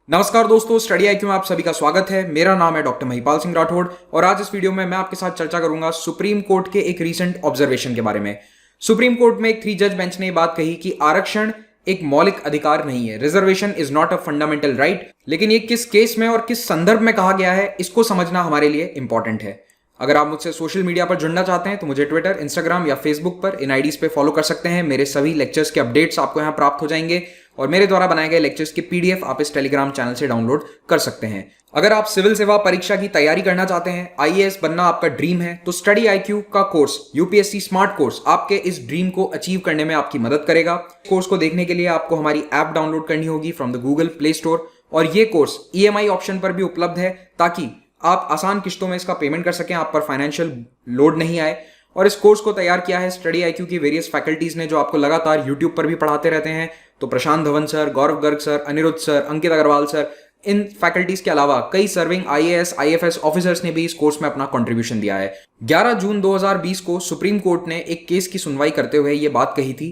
नमस्कार दोस्तों, study IQ में आप सभी का स्वागत है। मेरा नाम है डॉक्टर महिपाल सिंह राठौड़ और आज इस वीडियो में मैं आपके साथ चर्चा करूंगा सुप्रीम कोर्ट के एक रीसेंट ऑब्जर्वेशन के बारे में। सुप्रीम कोर्ट में एक 3 जज बेंच ने ये बात कही कि आरक्षण एक मौलिक अधिकार नहीं है, reservation is not a fundamental right. लेकिन ये किस केस में और किस संदर्भ में कहा गया है, इसको समझना हमारे लिए इंपॉर्टेंट है। अगर आप मुझसे सोशल मीडिया पर जुड़ना चाहते हैं तो मुझे ट्विटर, इंस्टाग्राम या फेसबुक पर इन आईडीज पे फॉलो कर सकते हैं। मेरे सभी लेक्चर्स के अपडेट्स आपको यहाँ प्राप्त हो जाएंगे और मेरे द्वारा बनाए गए लेक्चर्स की पीडीएफ आप इस टेलीग्राम चैनल से डाउनलोड कर सकते हैं। अगर आप सिविल सेवा परीक्षा की तैयारी करना चाहते हैं, आईएएस बनना आपका ड्रीम है, तो स्टडी आईक्यू का कोर्स यूपीएससी स्मार्ट कोर्स आपके इस ड्रीम को अचीव करने में आपकी मदद करेगा। कोर्स को देखने के लिए आपको हमारी ऐप डाउनलोड करनी होगी from the Google play store और ये कोर्स ईएमआई ऑप्शन पर भी उपलब्ध है ताकि आप आसान किश्तों में इसका पेमेंट कर सकें, आप पर फाइनेंशियल लोड नहीं आए। और इस कोर्स को तैयार किया है स्टडी आईक्यू की वेरियस फैकल्टीज ने जो आपको लगातार यूट्यूब पर भी पढ़ाते रहते हैं। तो प्रशांत धवन सर, गौरव गर्ग सर, अनिरुद्ध सर, अंकित अग्रवाल सर, इन फैकल्टीज के अलावा कई सर्विंग आईएएस आईएफएस ऑफिसर्स ने भी इस कोर्स में अपना कंट्रीब्यूशन दिया है। 11 जून 2020 को सुप्रीम कोर्ट ने एक केस की सुनवाई करते हुए यह बात कही थी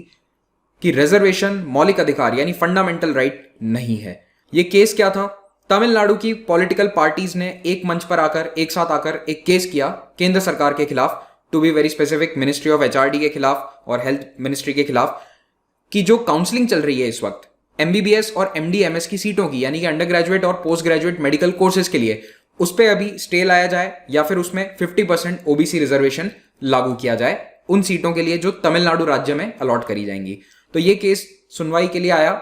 कि रिजर्वेशन मौलिक अधिकार यानी फंडामेंटल राइट नहीं है। यह केस क्या था? तमिलनाडु की पॉलिटिकल पार्टीज ने एक मंच पर आकर एक साथ आकर एक केस किया केंद्र सरकार के खिलाफ, to be very specific ministry of HRD के खिलाफ और हेल्थ मिनिस्ट्री के खिलाफ, कि जो काउंसलिंग चल रही है इस वक्त एमबीबीएस और एमडीएमएस की सीटों की यानी कि अंडर ग्रेजुएट और पोस्ट ग्रेजुएट मेडिकल कोर्सेज के लिए, उस पर अभी स्टे लाया जाए या फिर उसमें 50% ओबीसी रिजर्वेशन लागू किया जाए उन सीटों के लिए जो तमिलनाडु राज्य में अलॉट करी जाएंगी। तो ये केस सुनवाई के लिए आया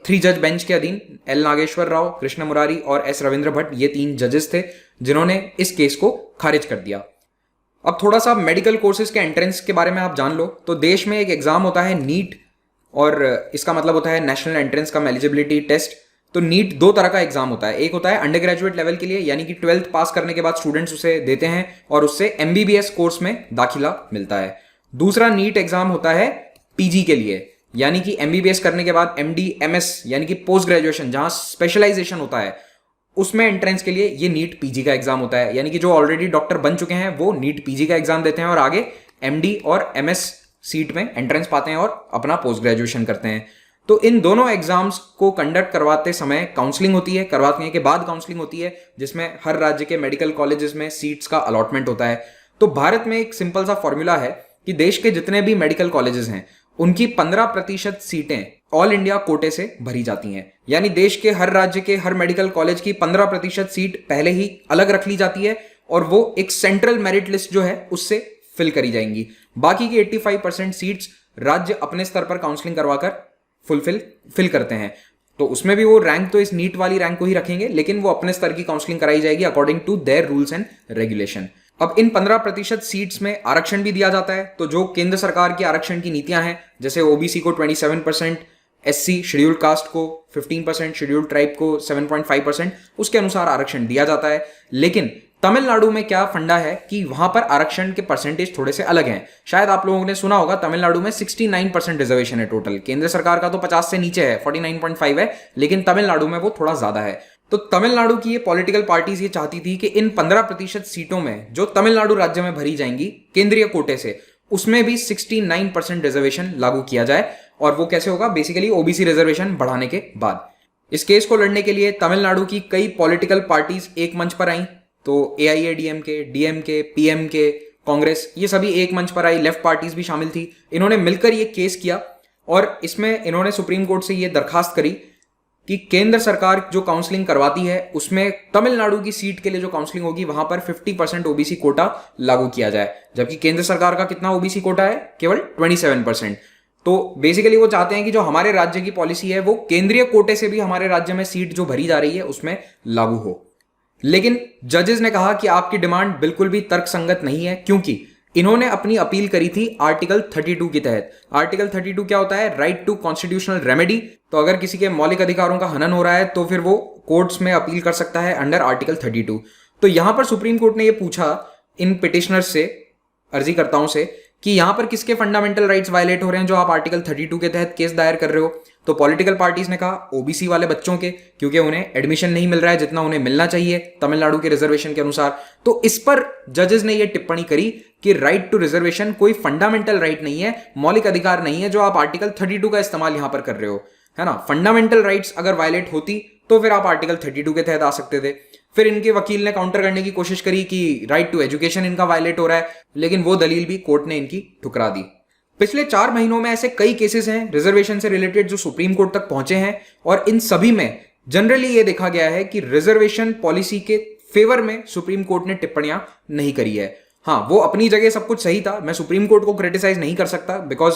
3 जज बेंच के अधीन। एल नागेश्वर राव, कृष्ण मुरारी और एस रविंद्र भट्ट, ये 3 जजेस थे जिन्होंने इस केस को खारिज कर दिया। अब थोड़ा सा मेडिकल कोर्सेज के एंट्रेंस के बारे में आप जान लो। तो देश में एक एग्जाम होता है नीट और इसका मतलब होता है नेशनल एंट्रेंस कम एलिजिबिलिटी टेस्ट। तो नीट 2 तरह का एग्जाम होता है। एक होता है अंडर ग्रेजुएट लेवल के लिए यानी कि 12th पास करने के बाद स्टूडेंट्स उसे देते हैं और उससे एमबीबीएस कोर्स में दाखिला मिलता है। दूसरा नीट एग्जाम होता है पीजी के लिए यानी कि एमबीबीएस करने के बाद एमडी एमएस यानी कि पोस्ट ग्रेजुएशन जहां स्पेशलाइजेशन होता है उसमें एंट्रेंस के लिए ये नीट पीजी का एग्जाम होता है। यानी कि जो ऑलरेडी डॉक्टर बन चुके हैं वो नीट पीजी का एग्जाम देते हैं और आगे एमडी और एमएस सीट में एंट्रेंस पाते हैं और अपना पोस्ट ग्रेजुएशन करते हैं। तो इन दोनों एग्जाम्स को कंडक्ट करवाते समय काउंसलिंग होती है, करवाने के बाद काउंसलिंग होती है जिसमें हर राज्य के मेडिकल कॉलेजेस में सीट्स का अलॉटमेंट होता है। तो भारत में एक सिंपल सा फॉर्मूला है कि देश के जितने भी मेडिकल कॉलेजेस हैं उनकी 15% सीटें ऑल इंडिया कोटे से भरी जाती हैं। यानी देश के हर राज्य के हर मेडिकल कॉलेज की 15% सीट पहले ही अलग रख ली जाती है और वो एक सेंट्रल मेरिट लिस्ट जो है उससे फिल करी जाएंगी। बाकी की 85% सीट्स राज्य अपने स्तर पर काउंसलिंग करवाकर फिल करते हैं। तो उसमें भी वो रैंक तो इस नीट वाली रैंक को ही रखेंगे, लेकिन वो अपने स्तर की काउंसलिंग कराई जाएगी according to their rules and regulation. अब इन 15% सीट्स में आरक्षण भी दिया जाता है। तो जो केंद्र सरकार की आरक्षण की नीतियां हैं, जैसे ओबीसी को 27%, एससी शेड्यूल कास्ट को 15%, शेड्यूल ट्राइब को 7.5%, उसके अनुसार आरक्षण दिया जाता है। लेकिन तमिलनाडु में क्या फंडा है कि वहां पर आरक्षण के परसेंटेज थोड़े से अलग हैं। शायद आप लोगों ने सुना होगा तमिलनाडु में 69% रिजर्वेशन है टोटल। केंद्र सरकार का तो 50 से नीचे है, 49.5 है, लेकिन तमिलनाडु में वो थोड़ा ज्यादा है। तो तमिलनाडु की ये पॉलिटिकल पार्टीज ये चाहती थी कि इन 15% सीटों में जो तमिलनाडु राज्य में भरी जाएंगी केंद्रीय कोटे से, उसमें भी 69% रिजर्वेशन लागू किया जाए। और वो कैसे होगा? बेसिकली ओबीसी रिजर्वेशन बढ़ाने के बाद। इस केस को लड़ने के लिए तमिलनाडु की कई पॉलिटिकल पार्टीज एक मंच पर आई। तो एआईएडीएमके, डीएमके, पीएमके, कांग्रेस, ये सभी एक मंच पर आई। लेफ्ट पार्टीज भी शामिल थी। इन्होंने मिलकर ये केस किया और इसमें इन्होंने सुप्रीम कोर्ट से ये दरखास्त करी कि केंद्र सरकार जो काउंसलिंग करवाती है उसमें तमिलनाडु की सीट के लिए जो काउंसलिंग होगी वहां पर 50% ओबीसी कोटा लागू किया जाए, जबकि केंद्र सरकार का कितना ओबीसी कोटा है? केवल 27%। तो बेसिकली वो चाहते हैं कि जो हमारे राज्य की पॉलिसी है वो केंद्रीय कोटे से भी हमारे राज्य में सीट जो भरी जा रही है उसमें लागू हो। लेकिन जजेस ने कहा कि आपकी डिमांड बिल्कुल भी तर्कसंगत नहीं है, क्योंकि इन्होंने अपनी अपील करी थी आर्टिकल 32 के तहत। आर्टिकल 32 क्या होता है? Right to constitutional remedy. तो अगर किसी के मौलिक अधिकारों का हनन हो रहा है तो फिर वो कोर्ट्स में अपील कर सकता है अंडर आर्टिकल 32। तो यहां पर सुप्रीम कोर्ट ने ये पूछा इन पिटिशनर्स से, अर्जीकर्ताओं से, कि यहां पर किसके फंडामेंटल राइट्स वायलेट हो रहे हैं जो आप आर्टिकल 32 के तहत केस दायर कर रहे हो। तो पॉलिटिकल पार्टीज ने कहा ओबीसी वाले बच्चों के, क्योंकि उन्हें एडमिशन नहीं मिल रहा है जितना उन्हें मिलना चाहिए तमिलनाडु के रिजर्वेशन के अनुसार। तो इस पर जजेस ने यह टिप्पणी करी कि राइट टू रिजर्वेशन कोई फंडामेंटल राइट नहीं है, मौलिक अधिकार नहीं है जो आप आर्टिकल 32 का इस्तेमाल यहां पर कर रहे हो, है ना। फंडामेंटल राइट्स अगर वायलेट होती तो फिर आप आर्टिकल 32 के तहत आ सकते थे। फिर इनके वकील ने काउंटर करने की कोशिश करी कि राइट टू एजुकेशन इनका वायलेट हो रहा है, लेकिन वो दलील भी कोर्ट ने इनकी ठुकरा दी। पिछले 4 महीनों में ऐसे कई केसेस हैं रिजर्वेशन से रिलेटेड जो सुप्रीम कोर्ट तक पहुंचे हैं, और इन सभी में जनरली ये देखा गया है कि रिजर्वेशन पॉलिसी के फेवर में सुप्रीम कोर्ट ने टिप्पणियां नहीं करी है। हाँ, वो अपनी जगह सब कुछ सही था, मैं सुप्रीम कोर्ट को क्रिटिसाइज नहीं कर सकता बिकॉज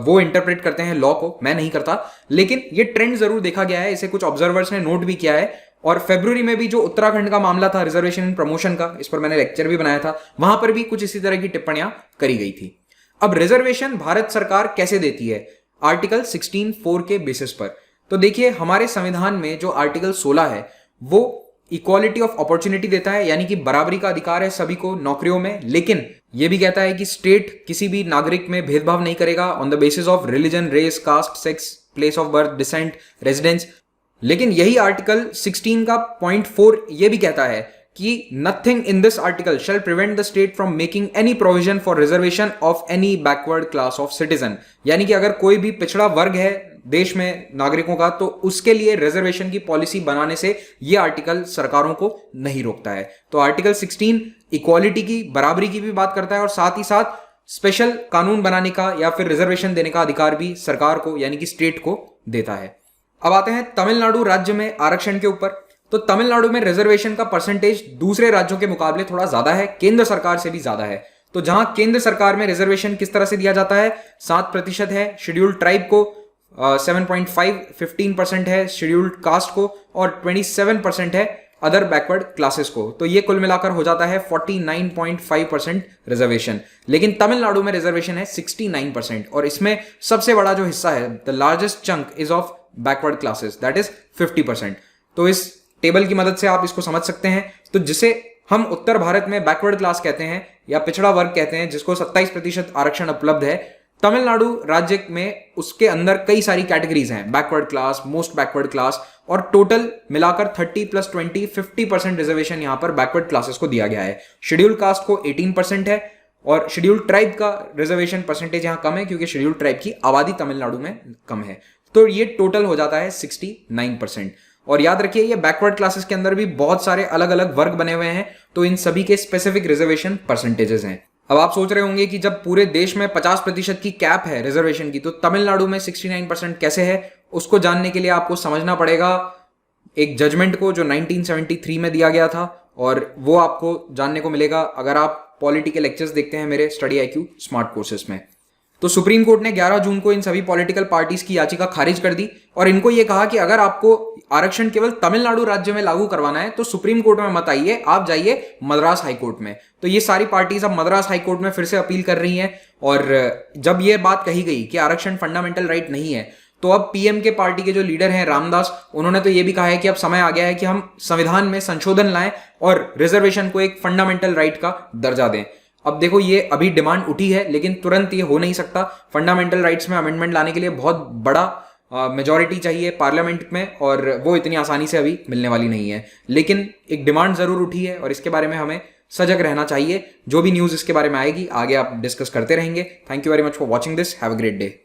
वो इंटरप्रेट करते हैं लॉ को, मैं नहीं करता, लेकिन ये ट्रेंड जरूर देखा गया है, इसे कुछ ऑब्जर्वर्स ने नोट भी किया है। और फरवरी में भी जो उत्तराखंड का मामला था रिजर्वेशन इन प्रमोशन का, इस पर मैंने लेक्चर भी बनाया था, वहां पर भी कुछ इसी तरह की टिप्पणियां करी गई थी। अब रिजर्वेशन भारत सरकार कैसे देती है? आर्टिकल 16(4) के बेसिस पर। तो देखिए, हमारे संविधान में जो आर्टिकल 16 है वो इक्वालिटी ऑफ अपॉर्चुनिटी देता है, यानी कि बराबरी का अधिकार है सभी को नौकरियों में, लेकिन यह भी कहता है कि स्टेट किसी भी नागरिक में भेदभाव नहीं करेगा on the basis of religion, race, caste, sex, place of birth, descent, residence. लेकिन यही आर्टिकल 16 का पॉइंट 4 यह भी कहता है कि nothing in this article shall prevent the state from making any provision for reservation of any backward class of citizen. यानी कि अगर कोई भी पिछड़ा वर्ग है देश में नागरिकों का, तो उसके लिए रिजर्वेशन की पॉलिसी बनाने से यह आर्टिकल सरकारों को नहीं रोकता है। तो आर्टिकल 16 इक्वालिटी की, बराबरी की भी बात करता है, और साथ ही साथ स्पेशल कानून बनाने का या फिर रिजर्वेशन देने का अधिकार भी सरकार को यानी कि स्टेट को देता है। अब आते हैं तमिलनाडु राज्य में आरक्षण के ऊपर। तो तमिलनाडु में रिजर्वेशन का परसेंटेज दूसरे राज्यों के मुकाबले थोड़ा ज्यादा है, केंद्र सरकार से भी ज्यादा है। तो जहां केंद्र सरकार में रिजर्वेशन किस तरह से दिया जाता है, 7% है शेड्यूल्ड ट्राइब को, 7.5 15% है शेड्यूल्ड कास्ट को, और 27% है अदर बैकवर्ड क्लासेस को। तो ये कुल मिलाकर हो जाता है 49.5% रिजर्वेशन। लेकिन तमिलनाडु में रिजर्वेशन है 69%, और इसमें सबसे बड़ा जो हिस्सा है, the largest chunk is of backward classes, that is 50%। तो इस टेबल की मदद से आप इसको समझ सकते हैं। तो जिसे हम उत्तर भारत में बैकवर्ड क्लास कहते हैं या पिछड़ा वर्ग कहते हैं, जिसको 27% आरक्षण उपलब्ध है, तमिलनाडु राज्य में उसके अंदर कई सारी कैटेगरीज हैं, backward class, most backward class, और टोटल मिलाकर 30 + 20 50% रिजर्वेशन यहां पर बैकवर्ड क्लासेस को दिया गया है। शेड्यूल्ड कास्ट को 18% है, और शेड्यूल्ड ट्राइब का रिजर्वेशन परसेंटेज यहां कम है क्योंकि शेड्यूल्ड ट्राइब की आबादी तमिलनाडु में कम है। तो ये टोटल हो जाता है 69%। और याद रखिए, ये बैकवर्ड क्लासेस के अंदर भी बहुत सारे अलग अलग वर्ग बने हुए हैं, तो इन सभी के स्पेसिफिक रिजर्वेशन परसेंटेजेस हैं। अब आप सोच रहे होंगे कि जब पूरे देश में 50% की कैप है रिजर्वेशन की, तो तमिलनाडु में 69% कैसे है? उसको जानने के लिए आपको समझना पड़ेगा एक जजमेंट को जो 1973 में दिया गया था, और वो आपको जानने को मिलेगा अगर आप पॉलिटी के लेक्चर्स देखते हैं मेरे स्टडी IQ स्मार्ट कोर्सेस में। तो सुप्रीम कोर्ट ने 11 जून को इन सभी पॉलिटिकल पार्टीज की याचिका खारिज कर दी, और इनको यह कहा कि अगर आपको आरक्षण केवल तमिलनाडु राज्य में लागू करवाना है तो सुप्रीम कोर्ट में मत आइए, आप जाइए मद्रास हाईकोर्ट में। तो ये सारी पार्टीज अब मद्रास हाईकोर्ट में फिर से अपील कर रही हैं। और जब ये बात कही गई कि आरक्षण फंडामेंटल राइट नहीं है, तो अब पीएम के पार्टी के जो लीडर हैं रामदास, उन्होंने तो ये भी कहा है कि अब समय आ गया है कि हम संविधान में संशोधन लाएं और रिजर्वेशन को एक फंडामेंटल राइट का दर्जा दें। अब देखो, ये अभी डिमांड उठी है, लेकिन तुरंत ये हो नहीं सकता। फंडामेंटल राइट्स में अमेंडमेंट लाने के लिए बहुत बड़ा मेजॉरिटी चाहिए पार्लियामेंट में, और वो इतनी आसानी से अभी मिलने वाली नहीं है। लेकिन एक डिमांड जरूर उठी है, और इसके बारे में हमें सजग रहना चाहिए। जो भी न्यूज़ इसके बारे में आएगी आगे आप डिस्कस करते रहेंगे। Thank you very much for watching this. Have a great day.